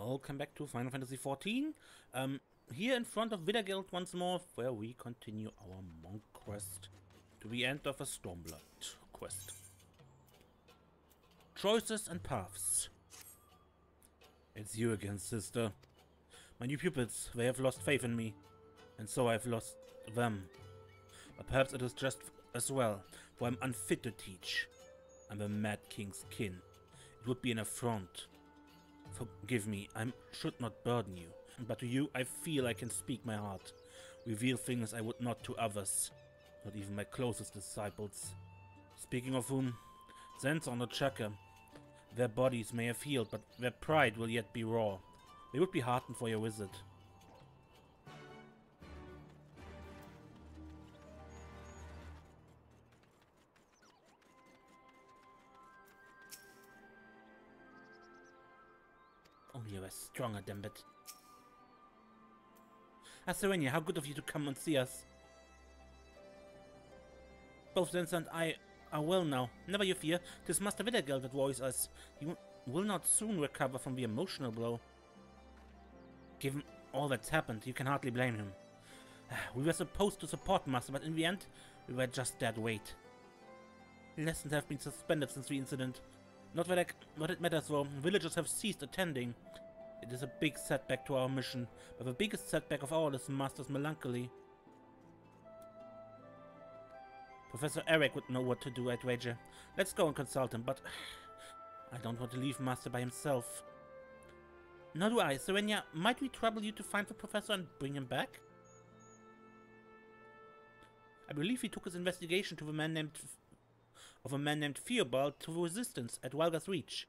Welcome back to Final Fantasy XIV. Here in front of Wydagelt once more, where we continue our monk quest to the end of a Stormblood quest. Choices and paths. It's you again, sister. My new pupils, they have lost faith in me, and so I've lost them. But perhaps it is just as well, for I'm unfit to teach. I'm the Mad King's kin. It would be an affront. Forgive me, I should not burden you, but to you I feel I can speak my heart, reveal things I would not to others, not even my closest disciples. Speaking of whom, Zen's on the Chaka. Their bodies may have healed, but their pride will yet be raw. They would be heartened for your visit. Only you are stronger, dammit. Serenia, how good of you to come and see us. Both Zenz and I are well now. Never you fear, 'tis Master Wydagelt that worries us. He will not soon recover from the emotional blow. Given all that's happened, you can hardly blame him. We were supposed to support Master, but in the end, we were just dead weight. Lessons have been suspended since the incident. Not that it matters though, villagers have ceased attending. It is a big setback to our mission, but the biggest setback of all is Master's melancholy. Professor Eric would know what to do, I'd wager. Let's go and consult him, but I don't want to leave Master by himself. Nor do I. Serenia, might we trouble you to find the Professor and bring him back? I believe he took his investigation to a man named Theobald to the Resistance at Walga's Reach.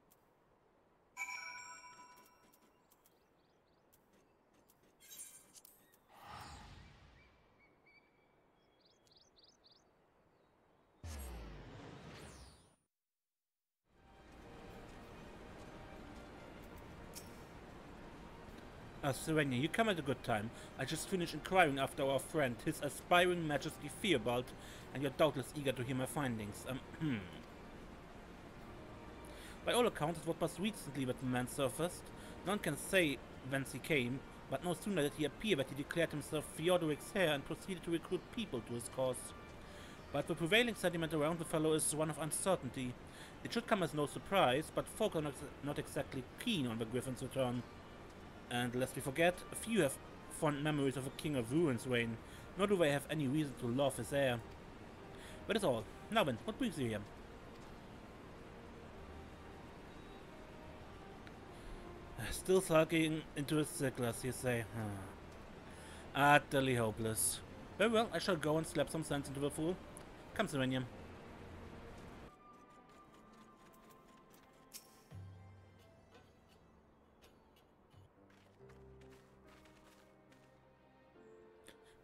Serenia, you come at a good time. I just finished inquiring after our friend, His Aspiring Majesty Theobald, and you're doubtless eager to hear my findings. By all accounts, it was but recently that the man surfaced. None can say whence he came, but no sooner did he appear that he declared himself Theodoric's heir and proceeded to recruit people to his cause. But the prevailing sentiment around the fellow is one of uncertainty. It should come as no surprise, but folk are not exactly keen on the Griffin's return. And lest we forget, few have fond memories of a King of Ruin's reign, nor do they have any reason to love his heir. That is all. Now then, what brings you here? Still sulking into his sicklers, you say? Utterly hopeless. Very well, I shall go and slap some sense into the fool. Come, Serenia.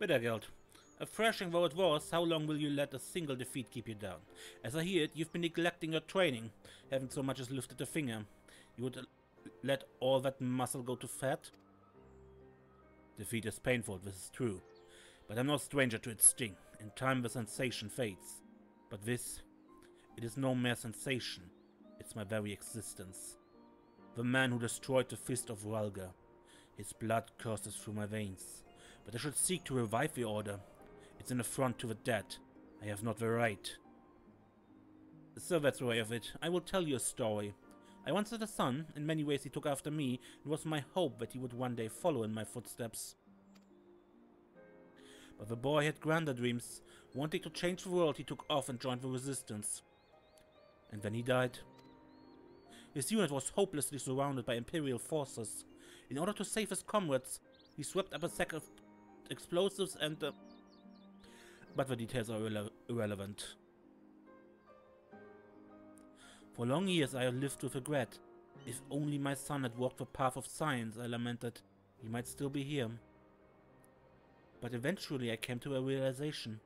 Wydagelt, a thrashing though it was, how long will you let a single defeat keep you down? As I hear it, you've been neglecting your training, haven't so much as lifted a finger. You would let all that muscle go to fat? Defeat is painful, this is true, but I'm no stranger to its sting. In time the sensation fades. But this, it is no mere sensation, it's my very existence. The man who destroyed the fist of Ralga, his blood courses through my veins. But I should seek to revive the order. It's an affront to the dead. I have not the right. So that's the way of it. I will tell you a story. I once had a son. In many ways he took after me. It was my hope that he would one day follow in my footsteps. But the boy had grander dreams. Wanting to change the world, he took off and joined the Resistance. And then he died. His unit was hopelessly surrounded by Imperial forces. In order to save his comrades, he swept up a sack of explosives and but the details are irrelevant. For long years I have lived with regret. If only my son had walked the path of science, I lamented, he might still be here. But eventually I came to a realization.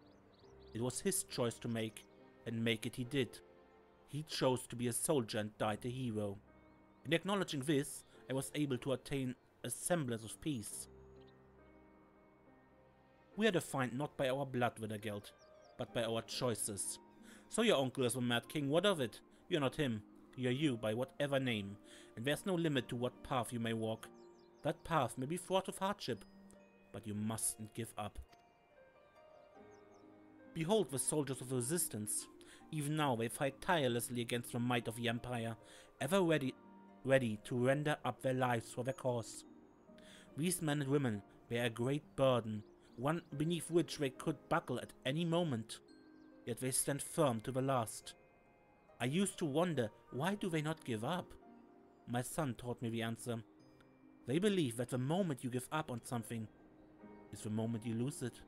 It was his choice to make, and make it he did. He chose to be a soldier and died a hero. In acknowledging this, I was able to attain a semblance of peace. We are defined not by our blood, Wydagelt, but by our choices. So your uncle is the Mad King, what of it? You're not him. You're you by whatever name, and there's no limit to what path you may walk. That path may be fraught with hardship, but you mustn't give up. Behold the soldiers of the resistance. Even now they fight tirelessly against the might of the Empire, ever ready to render up their lives for their cause. These men and women bear a great burden, one beneath which they could buckle at any moment, yet they stand firm to the last. I used to wonder, why do they not give up? My son taught me the answer. They believe that the moment you give up on something is the moment you lose it.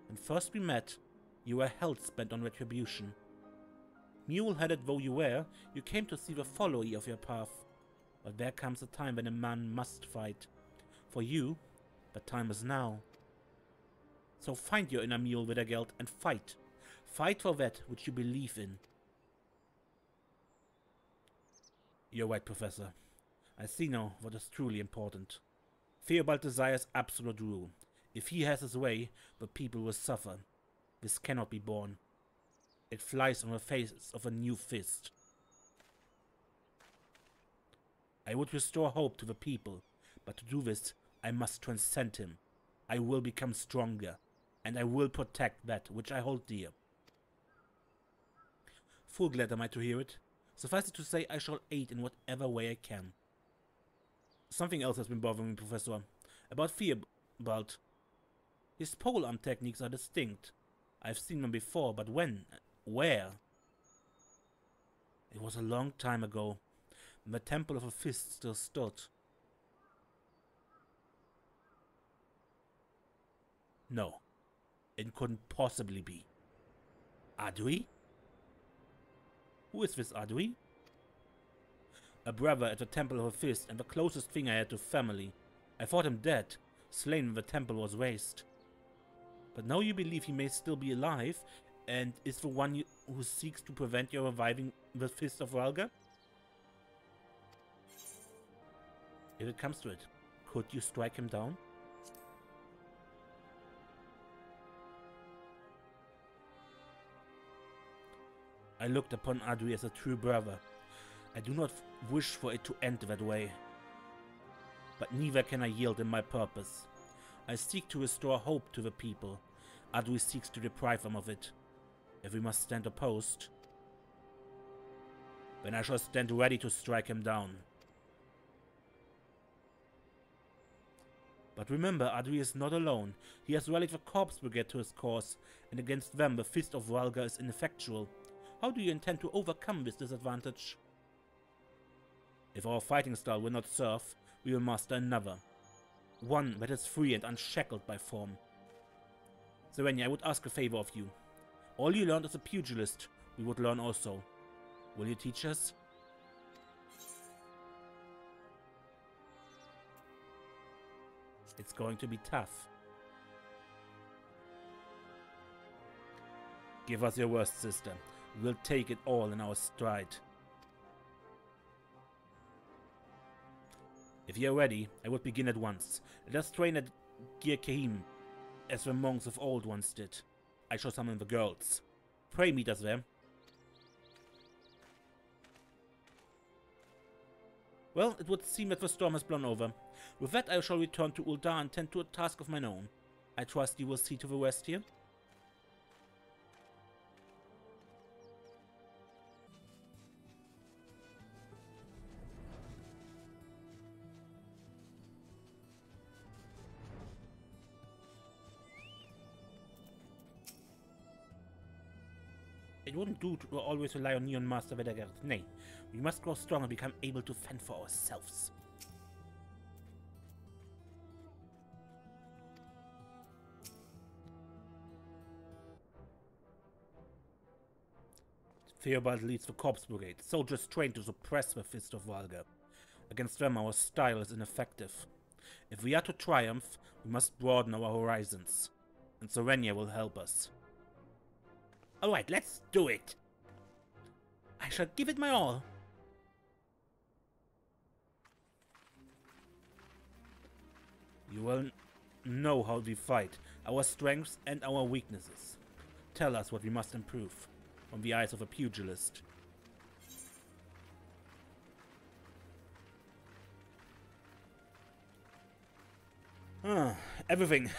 When first we met, you were hell-bent on retribution. Mule-headed though you were, you came to see the folly of your path. But there comes a time when a man must fight. For you, the time is now. So find your inner mule, Wydagelt, and fight. Fight for that which you believe in. You're right, Professor. I see now what is truly important. Theobald desires absolute rule. If he has his way, the people will suffer. This cannot be borne. It flies on the face of a new fist. I would restore hope to the people, but to do this, I must transcend him. I will become stronger, and I will protect that which I hold dear. Full glad am I to hear it. Suffice it to say, I shall aid in whatever way I can. Something else has been bothering me, Professor. About Theobald. His polearm techniques are distinct. I've seen them before, but when? Where? It was a long time ago. The Temple of a Fist still stood. No, it couldn't possibly be. Adui? Who is this Adui? A brother at the Temple of a Fist and the closest thing I had to family. I thought him dead, slain when the temple was razed. But now you believe he may still be alive, and is the one who seeks to prevent your reviving the Fist of Wydagelt? If it comes to it, could you strike him down? I looked upon Adui as a true brother. I do not wish for it to end that way. But neither can I yield in my purpose. I seek to restore hope to the people. Adui seeks to deprive them of it. If we must stand opposed, then I shall stand ready to strike him down. But remember, Adui is not alone. He has rallied the Corpse Brigade to his cause, and against them the Fist of Wydagelt is ineffectual. How do you intend to overcome this disadvantage? If our fighting style will not serve, we will master another. One that is free and unshackled by form. Serenia, I would ask a favor of you. All you learned as a pugilist, we would learn also. Will you teach us? It's going to be tough. Give us your worst, sister. We'll take it all in our stride. If you're ready, I would begin at once. Let us train at Girkheim, as the monks of old once did. I shall summon the girls. Pray meet us there. Well, it would seem that the storm has blown over. With that, I shall return to Uldar and tend to a task of mine own. I trust you will see to the rest here. It wouldn't do to always rely on Neon Master Wydagelt. Nay, we must grow strong and become able to fend for ourselves. Theobald leads the Corpse Brigade, soldiers trained to suppress the Fist of Wydagelt. Against them our style is ineffective. If we are to triumph, we must broaden our horizons, and Serenia will help us. Alright, let's do it! I shall give it my all. You will know how we fight, our strengths and our weaknesses. Tell us what we must improve, from the eyes of a pugilist. Everything.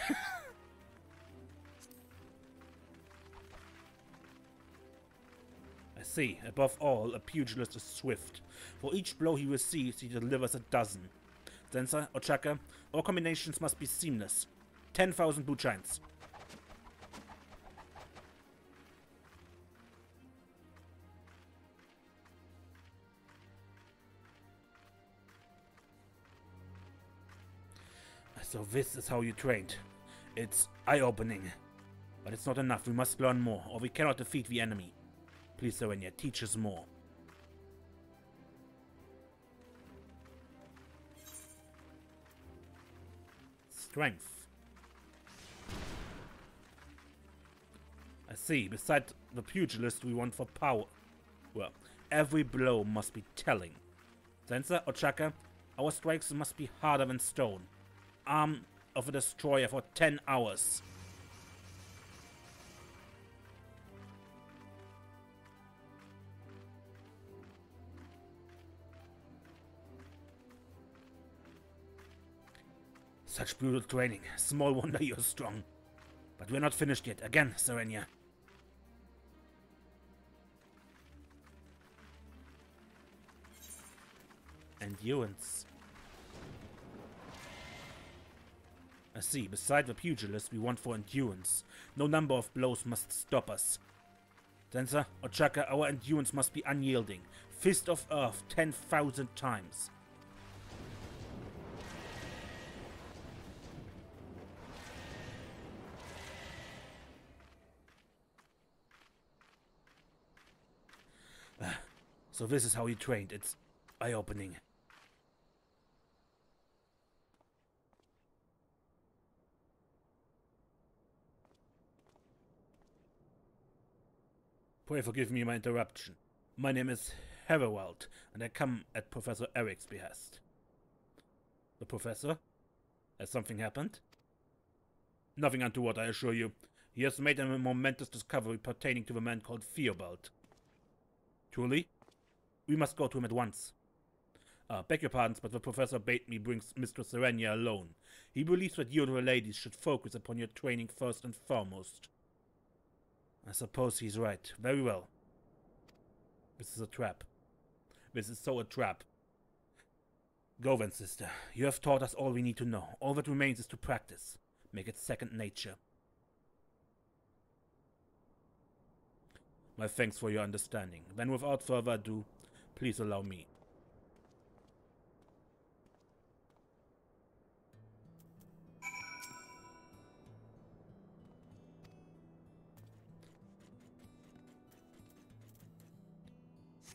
I see. Above all, a pugilist is swift. For each blow he receives, he delivers a dozen. Sensor, Ochaka, all combinations must be seamless. 10,000 blue giants. So this is how you trained. It's eye-opening. But it's not enough. We must learn more, or we cannot defeat the enemy. Please, Serenia, teach us more. Strength. I see. Besides the pugilist, we want for power. Well, every blow must be telling. Sensor, Ochaka, our strikes must be harder than stone. Arm of a destroyer for 10 hours. Such brutal training. Small wonder you're strong. But we're not finished yet. Again, Serenia. Endurance. I see. Beside the pugilist, we want for endurance. No number of blows must stop us. Sensor, Ochaka, our endurance must be unyielding. Fist of Earth 10,000 times. So this is how you trained. It's eye-opening. Pray forgive me my interruption. My name is Theobald, and I come at Professor Eric's behest. The Professor? Has something happened? Nothing untoward, I assure you. He has made a momentous discovery pertaining to the man called Theobald. Truly? We must go to him at once. Beg your pardons, but the Professor bade me bring Mistress Serenia alone. He believes that you and her ladies should focus upon your training first and foremost. I suppose he's right. Very well. This is a trap. This is so a trap. Go then, sister. You have taught us all we need to know. All that remains is to practice. Make it second nature. My thanks for your understanding. Then without further ado, please allow me.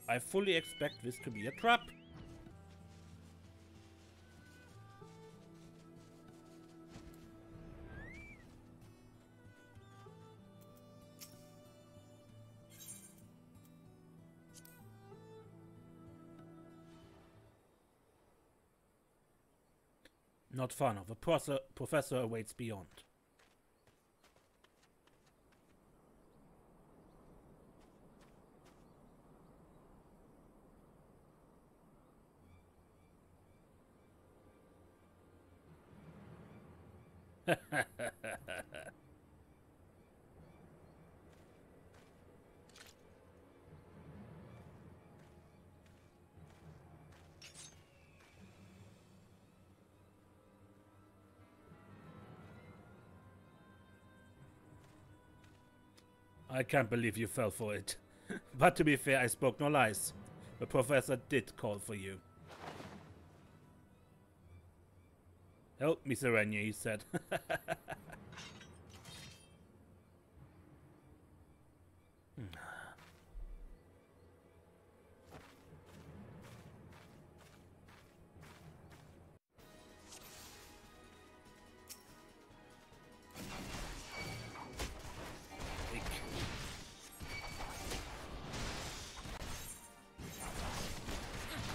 I fully expect this to be a trap. Not far now. The professor awaits beyond. I can't believe you fell for it. But to be fair, I spoke no lies. The professor did call for you. Help me, Serenia, he said.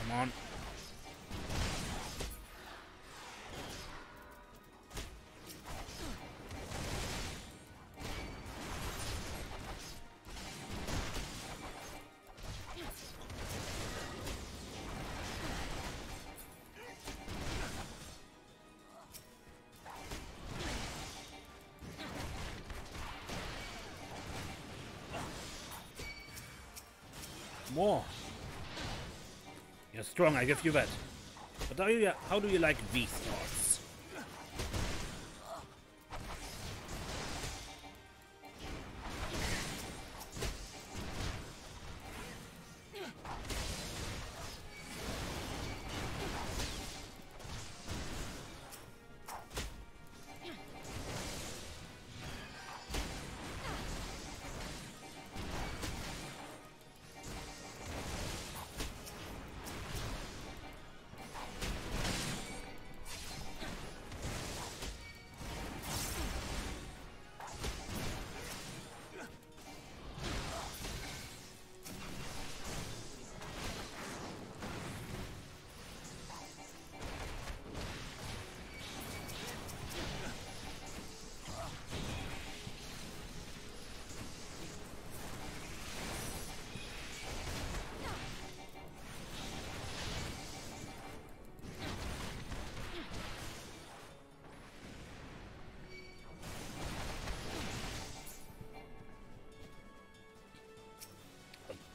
Come on. More. You're strong, I give you that. But how do you like these thoughts?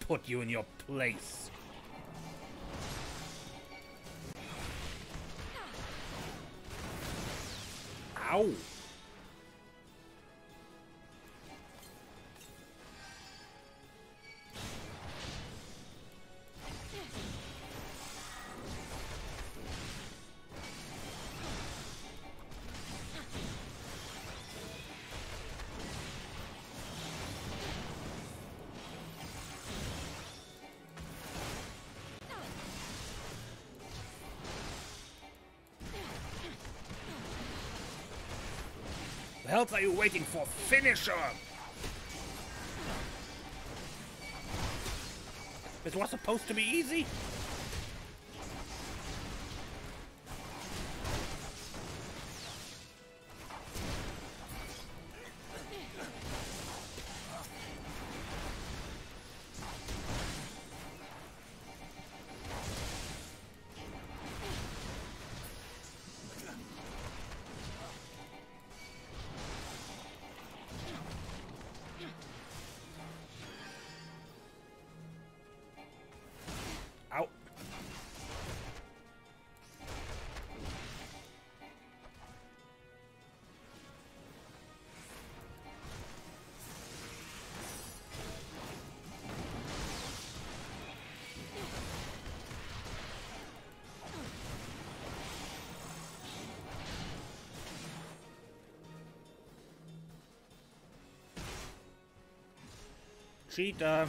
Put you in your place. Ow! The hell are you waiting for? Finish her! This was supposed to be easy? Ow. Cheater.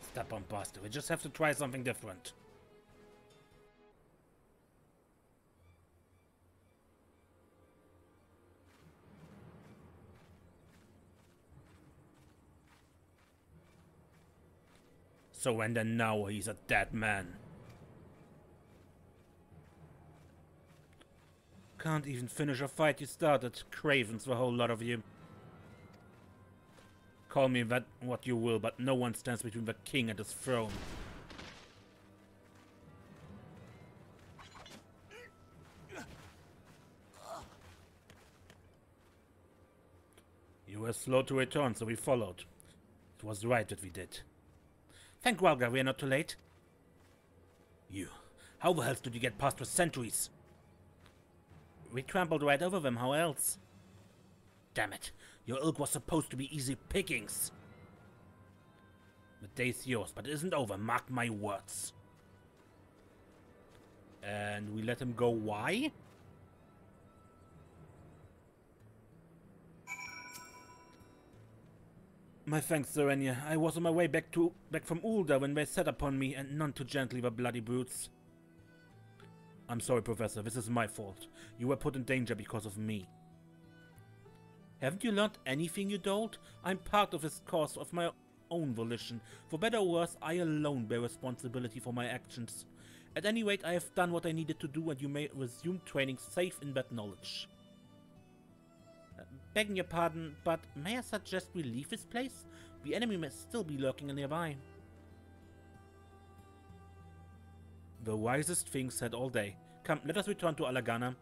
Stubborn bastard. We just have to try something different. So and then now he's a dead man. Can't even finish a fight you started. Cravens, the whole lot of you. Call me that what you will, but no one stands between the king and his throne. You were slow to return, so we followed. It was right that we did. Thank Wydagelt we are not too late. You. How the hell did you get past the sentries? We trampled right over them, how else? Damn it. Your ilk was supposed to be easy pickings. The day's yours, but it isn't over, mark my words. And we let him go, why? My thanks, Serenia. I was on my way back from Ulda when they set upon me, and none too gently, the bloody brutes. I'm sorry, Professor, this is my fault. You were put in danger because of me. Haven't you learned anything, you dolt? I'm part of this cause of my own volition. For better or worse, I alone bear responsibility for my actions. At any rate, I have done what I needed to do, and you may resume training safe in that knowledge. Begging your pardon, but may I suggest we leave this place? The enemy may still be lurking nearby. The wisest thing said all day. Come, let us return to Alagana.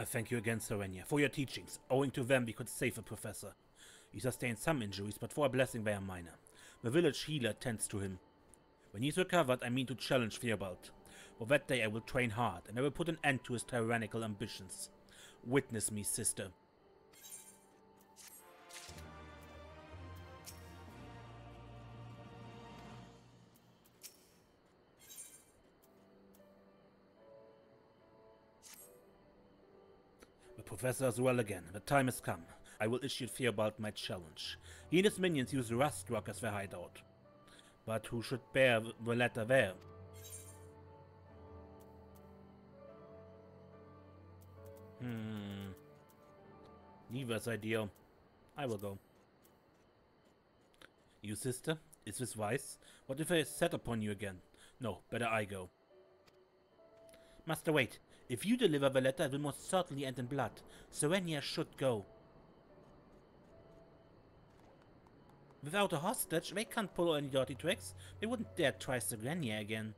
I thank you again, Serenia, for your teachings. Owing to them, we could save a professor. He sustained some injuries, but for a blessing they are minor. The village healer tends to him. When he's recovered, I mean to challenge Theobald. For that day I will train hard, and I will put an end to his tyrannical ambitions. Witness me, sister. The professor is well again. The time has come. I will issue Theobald my challenge. He and his minions use Rust Rock as their hideout. But who should bear the letter there? Neither's ideal. I will go. You, sister? Is this wise? What if I set upon you again? No, better I go. Master, wait. If you deliver the letter, it will most certainly end in blood. Serenia should go. Without a hostage, they can't pull any dirty tricks. They wouldn't dare try Serenia again.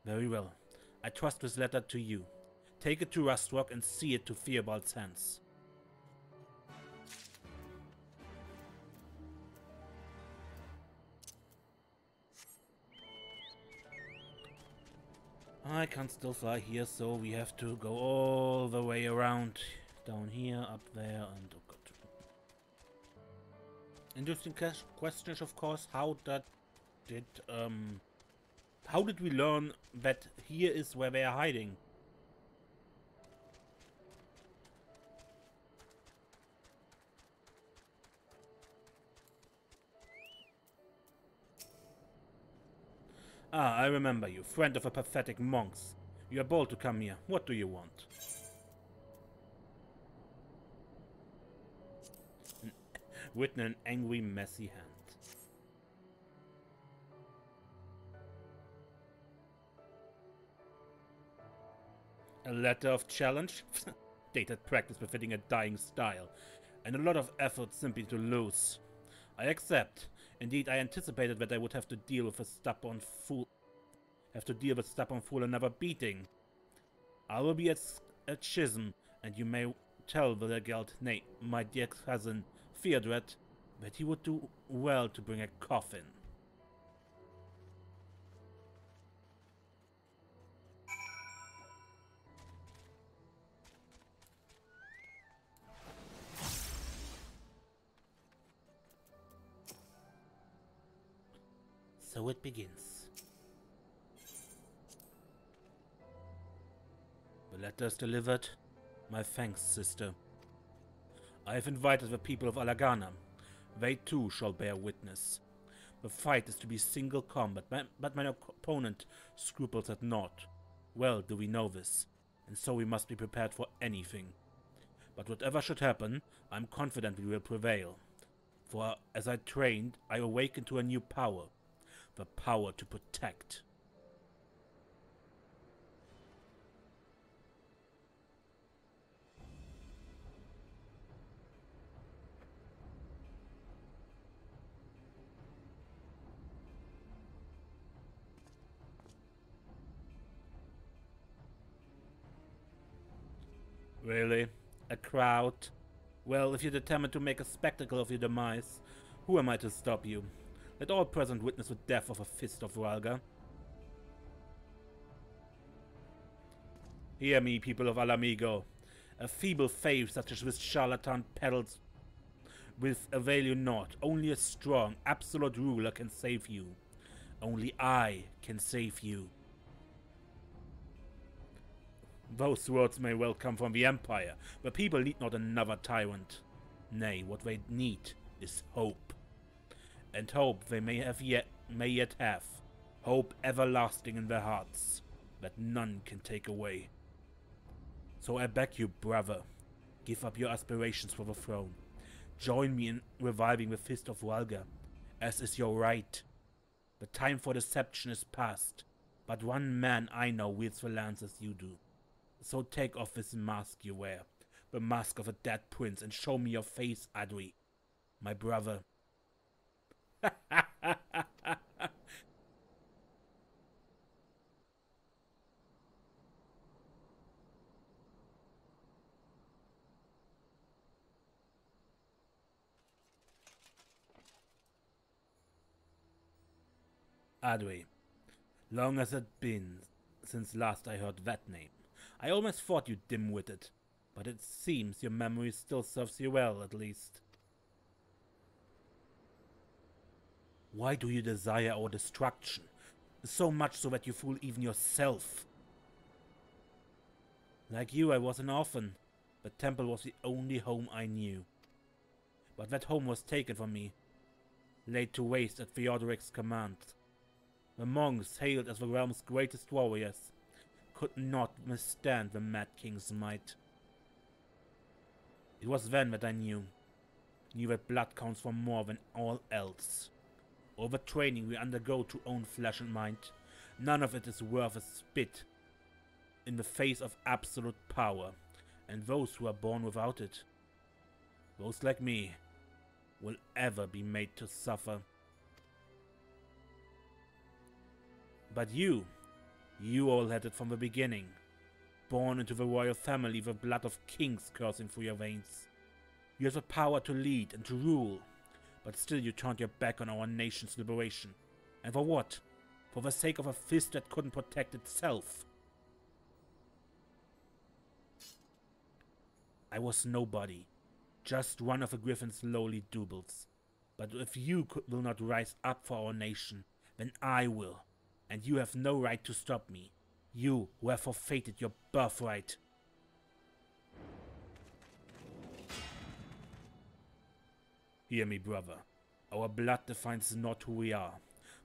Very well. I trust this letter to you. Take it to Rustrock and see it to Theobald's hands. I can't still fly here, so we have to go all the way around. Down here, up there, and oh god. Interesting question is, of course, how did we learn that here is where they are hiding? Ah, I remember you, friend of the pathetic monks. You are bold to come here. What do you want? Written in an angry, messy hand. A letter of challenge? Dated practice befitting a dying style, and a lot of effort simply to lose. I accept. Indeed, I anticipated that I would have to deal with a stubborn fool. Another beating. I will be at Schism, and you may tell Wydagelt, nay, my dear cousin Theodred, that he would do well to bring a coffin. So it begins. The letter is delivered. My thanks, sister. I have invited the people of Alagana. They too shall bear witness. The fight is to be single combat, but my opponent scruples at naught. Well do we know this, and so we must be prepared for anything. But whatever should happen, I am confident we will prevail. For as I trained, I awakened to a new power. The power to protect. Really? A crowd? Well, if you're determined to make a spectacle of your demise, who am I to stop you? Let all present witness the death of a fist of Ralga. Hear me, people of Alamigo. A feeble faith such as this charlatan peddles will avail you not. Only a strong, absolute ruler can save you. Only I can save you. Those words may well come from the Empire, but people need not another tyrant. Nay, what they need is hope. And hope they may yet have. Hope everlasting in their hearts, that none can take away. So I beg you, brother, give up your aspirations for the throne. Join me in reviving the Fist of Ralga, as is your right. The time for deception is past, but one man I know wields the lance as you do. So take off this mask you wear, the mask of a dead prince, and show me your face, Adri, my brother. Adwe, long has it been since last I heard that name. I almost thought you dim-witted, but it seems your memory still serves you well, at least. Why do you desire our destruction? So much so that you fool even yourself. Like you, I was an orphan. The temple was the only home I knew. But that home was taken from me, laid to waste at Theodoric's command. The monks, hailed as the realm's greatest warriors, could not withstand the Mad King's might. It was then that I knew that blood counts for more than all else. All the training we undergo to own flesh and mind, none of it is worth a spit in the face of absolute power, and those who are born without it, those like me, will ever be made to suffer. But you all had it from the beginning, born into the royal family, the blood of kings coursing through your veins. You have the power to lead and to rule, but still you turned your back on our nation's liberation. And for what? For the sake of a fist that couldn't protect itself. I was nobody, just one of the Griffin's lowly doubles. But if you will not rise up for our nation, then I will, and you have no right to stop me. You who have forfeited your birthright. Hear me, brother. Our blood defines not who we are.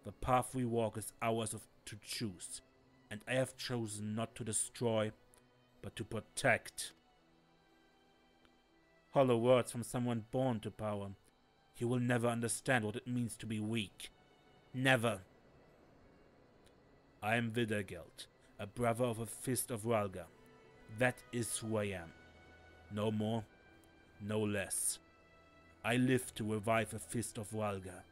The path we walk is ours to choose, and I have chosen not to destroy, but to protect. Hollow words from someone born to power. You will never understand what it means to be weak. Never. I am Wydagelt, a brother of a Fist of Rhalga. That is who I am. No more, no less. I live to revive a Fist of Rhalga,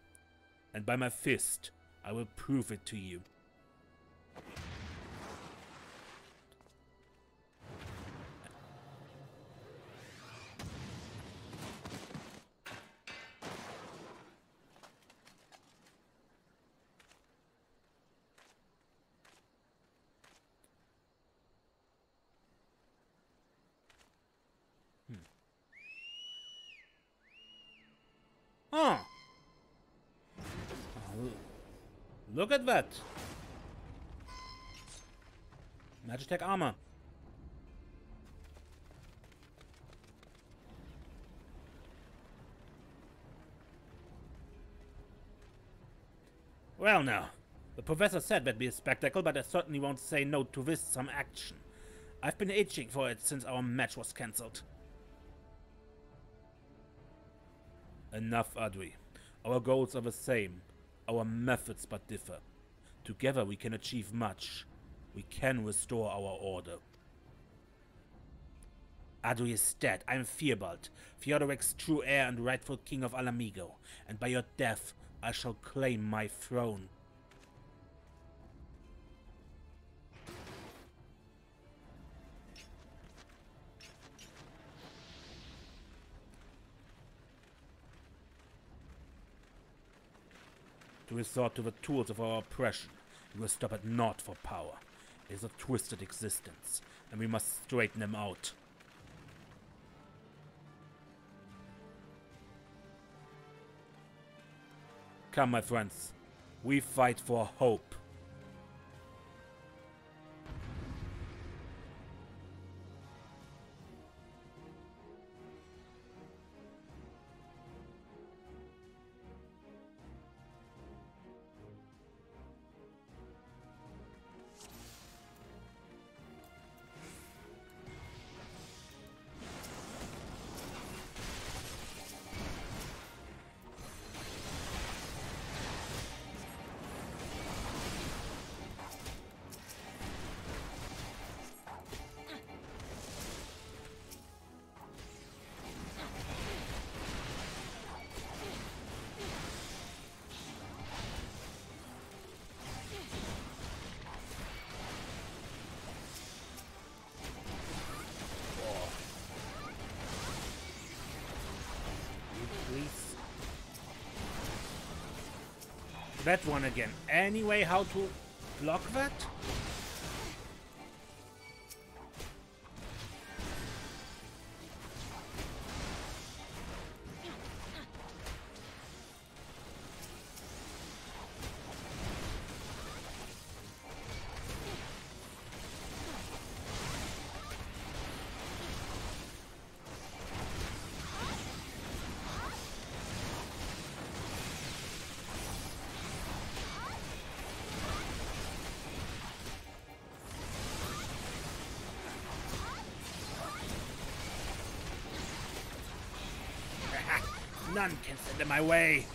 and by my fist, I will prove it to you. Huh. Look at that. Magitech armor. Well now, the professor said that'd be a spectacle, but I certainly won't say no to this some action. I've been itching for it since our match was cancelled. Enough, Adwe. Our goals are the same. Our methods but differ. Together we can achieve much. We can restore our order. Adwe is dead. I am Theobald, Theodoric's true heir and rightful king of Alamigo, and by your death I shall claim my throne. To resort to the tools of our oppression, we will stop at naught for power. It is a twisted existence, and we must straighten them out. Come, my friends. We fight for hope. That one again. Anyway, how to block that? None can stand in my way.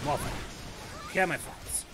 Morphin, here my friends.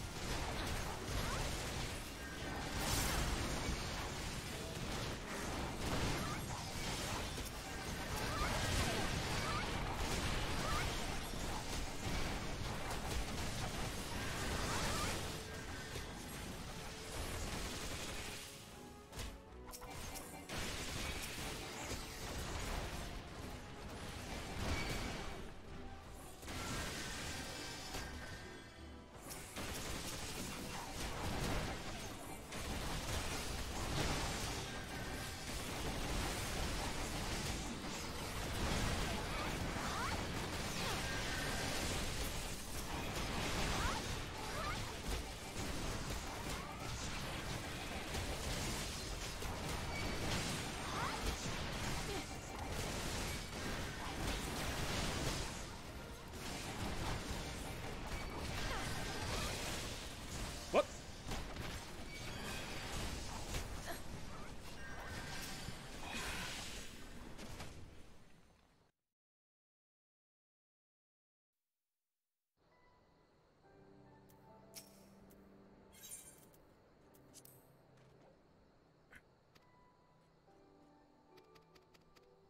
What?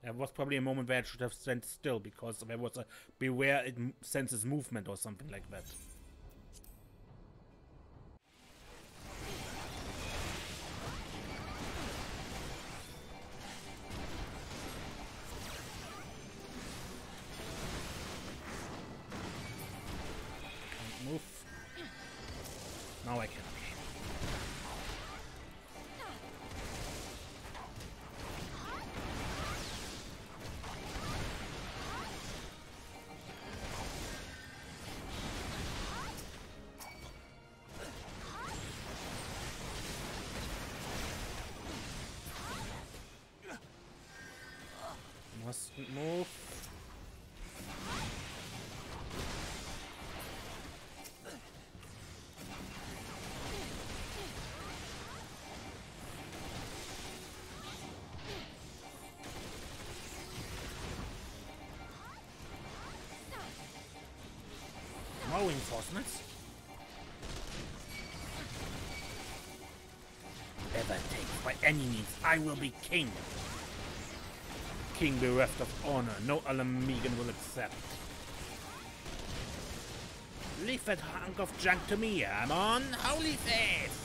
There was probably a moment where it should have stand still because there was a beware it senses movement or something like that. Can't move. Now I can. Mustn't move. More reinforcements. Ever take by any means, I will be king. King bereft of honor, no Alamegan will accept. Leave that hunk of junk to me, I'm on holy faith!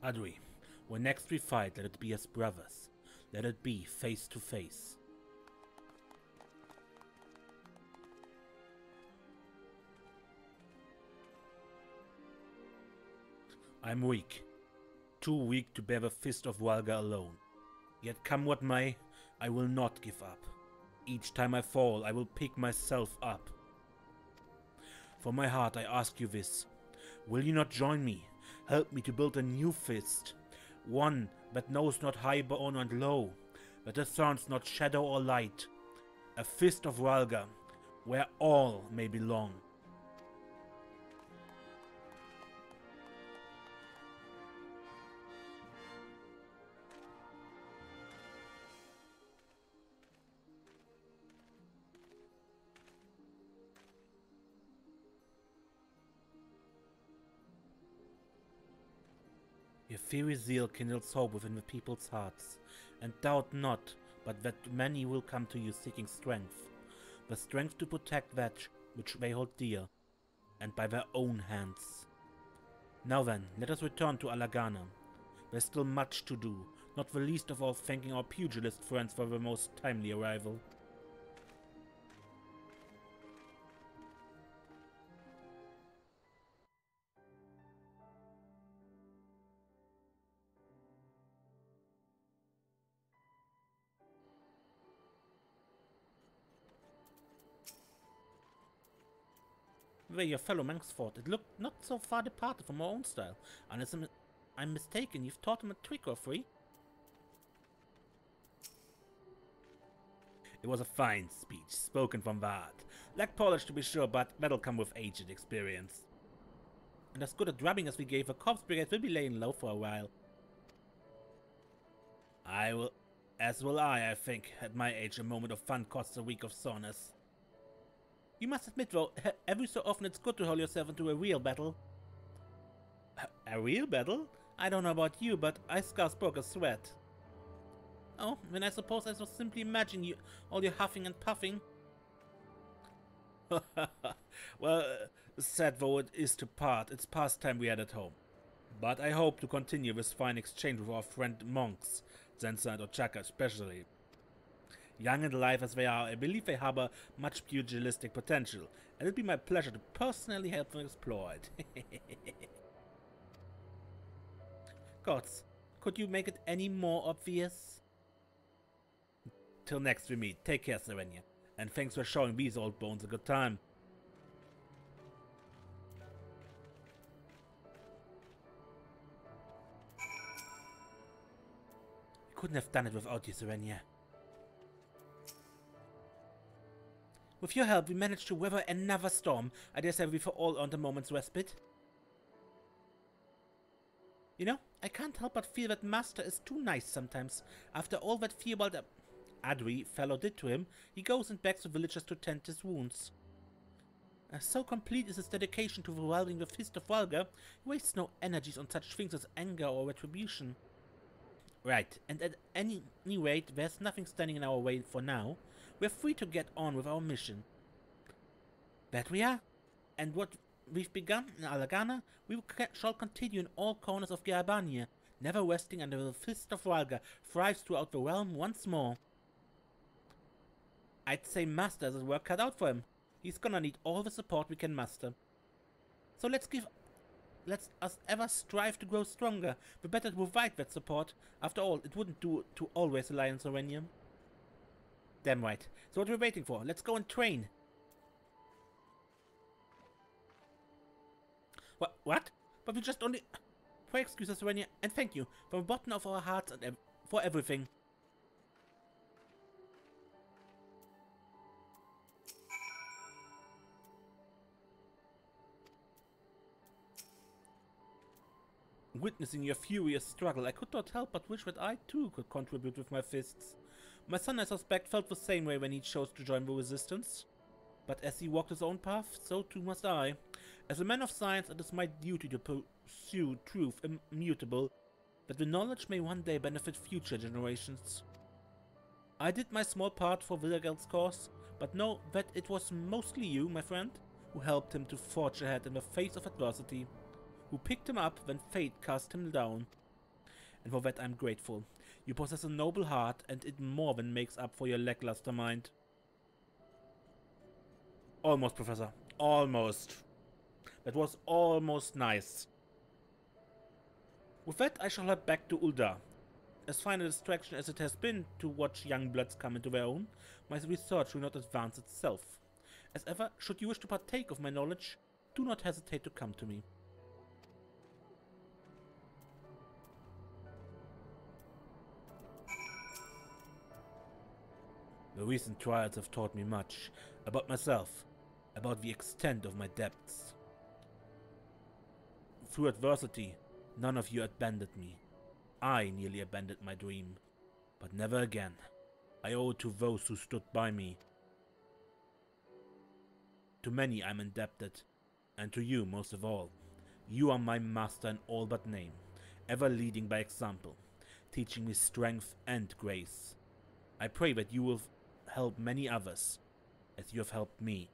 Adri, when next we fight, let it be as brothers. Let it be face to face. I'm weak. Too weak to bear the fist of Wydagelt alone. Yet come what may, I will not give up. Each time I fall, I will pick myself up. From my heart I ask you this. Will you not join me? Help me to build a new fist. One that knows not highborn and low, that discerns not shadow or light. A fist of Wydagelt, where all may belong. Your fiery zeal kindles hope within the people's hearts, and doubt not but that many will come to you seeking strength, the strength to protect that which they hold dear, and by their own hands. Now then, let us return to Alagana. There's still much to do, not the least of all thanking our pugilist friends for their most timely arrival. Where your fellow monks fought, it looked not so far departed from our own style. Unless I'm mistaken, you've taught him a trick or three. It was a fine speech, spoken from the heart. Lacked polish to be sure, but that'll come with age and experience. And as good a drubbing as we gave, the Corpse Brigade will be laying low for a while. As will I think. At my age, a moment of fun costs a week of soreness. You must admit, though, every so often it's good to haul yourself into a real battle. A real battle? I don't know about you, but I scarce broke a sweat. Oh, then I suppose I shall simply imagine you, all your huffing and puffing. Well, sad though it is to part, it's past time we had at home. But I hope to continue this fine exchange with our friend monks, Zensa and Ochaka especially. Young and alive as they are, I believe they harbor much pugilistic potential, and it'll be my pleasure to personally help them explore it. Gods, could you make it any more obvious? Till next we meet, take care, Serenia, and thanks for showing these old bones a good time. I couldn't have done it without you, Serenia. With your help, we managed to weather another storm. I dare say we've all earned a moment's respite. You know, I can't help but feel that Master is too nice sometimes. After all that Theobald Adri fellow did to him, he goes and begs the villagers to tend his wounds. So complete is his dedication to wielding the fist of Wydagelt, he wastes no energies on such things as anger or retribution. Right, and at any rate, there's nothing standing in our way for now. We're free to get on with our mission. That we are. And what we've begun in Alagana, we shall continue in all corners of Gerbania, never resting until the fist of Wydagelt thrives throughout the realm once more. I'd say Master has his work cut out for him. He's gonna need all the support we can muster. So let's us ever strive to grow stronger, the better to provide that support. After all, it wouldn't do to always rely on Serenium. Damn right. So what are we waiting for? Let's go and train. What? But we just only... For excuses, Serenia, and thank you from the bottom of our hearts and for everything. Witnessing your furious struggle, I could not help but wish that I too could contribute with my fists. My son, I suspect, felt the same way when he chose to join the resistance. But as he walked his own path, so too must I. As a man of science, it is my duty to pursue truth immutable, that the knowledge may one day benefit future generations. I did my small part for Wydagelt's cause, but know that it was mostly you, my friend, who helped him to forge ahead in the face of adversity, who picked him up when fate cast him down. And for that I'm grateful. You possess a noble heart, and it more than makes up for your lackluster mind. Almost, Professor. Almost. That was almost nice. With that, I shall head back to Ul'dah. As fine a distraction as it has been to watch young bloods come into their own, my research will not advance itself. As ever, should you wish to partake of my knowledge, do not hesitate to come to me. The recent trials have taught me much about myself, about the extent of my depths. Through adversity, none of you abandoned me. I nearly abandoned my dream, but never again. I owe it to those who stood by me. To many I'm indebted, and to you most of all. You are my master in all but name, ever leading by example, teaching me strength and grace. I pray that you will help many others, as you have helped me.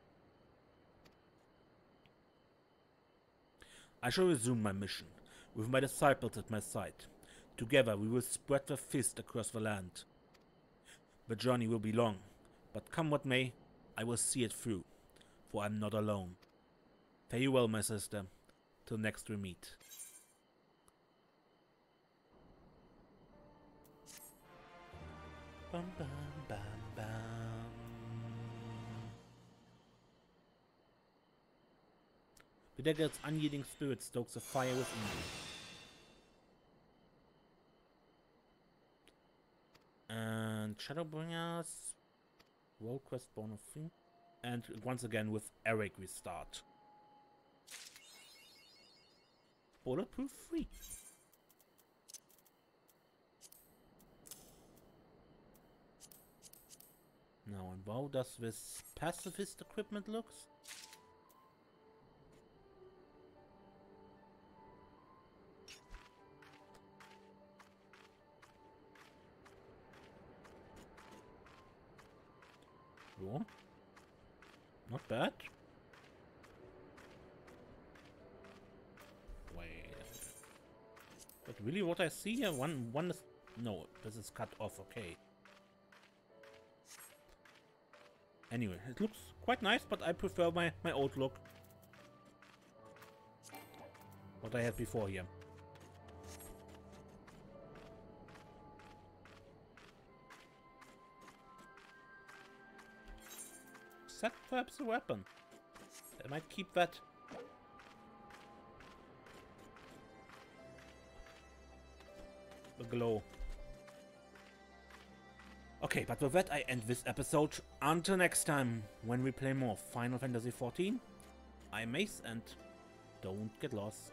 I shall resume my mission, with my disciples at my side. Together we will spread the fist across the land. The journey will be long, but come what may, I will see it through, for I'm not alone. Fare you well, my sister, till next we meet. Bum, bum, bum, bum. Wydagelt's unyielding spirit stokes a fire within you. And Shadowbringers, Roll Quest bonus 3. And once again with Eric we start. Bulletproof 3. Now, and how does this pacifist equipment looks? Oh, not bad. Wait. But really what I see here, one is... No, this is cut off, okay. Anyway, it looks quite nice, but I prefer my old look. What I had before here. Set perhaps a weapon. I might keep that. The glow. Okay, but with that I end this episode. Until next time, when we play more Final Fantasy XIV, I'm Mace and don't get lost.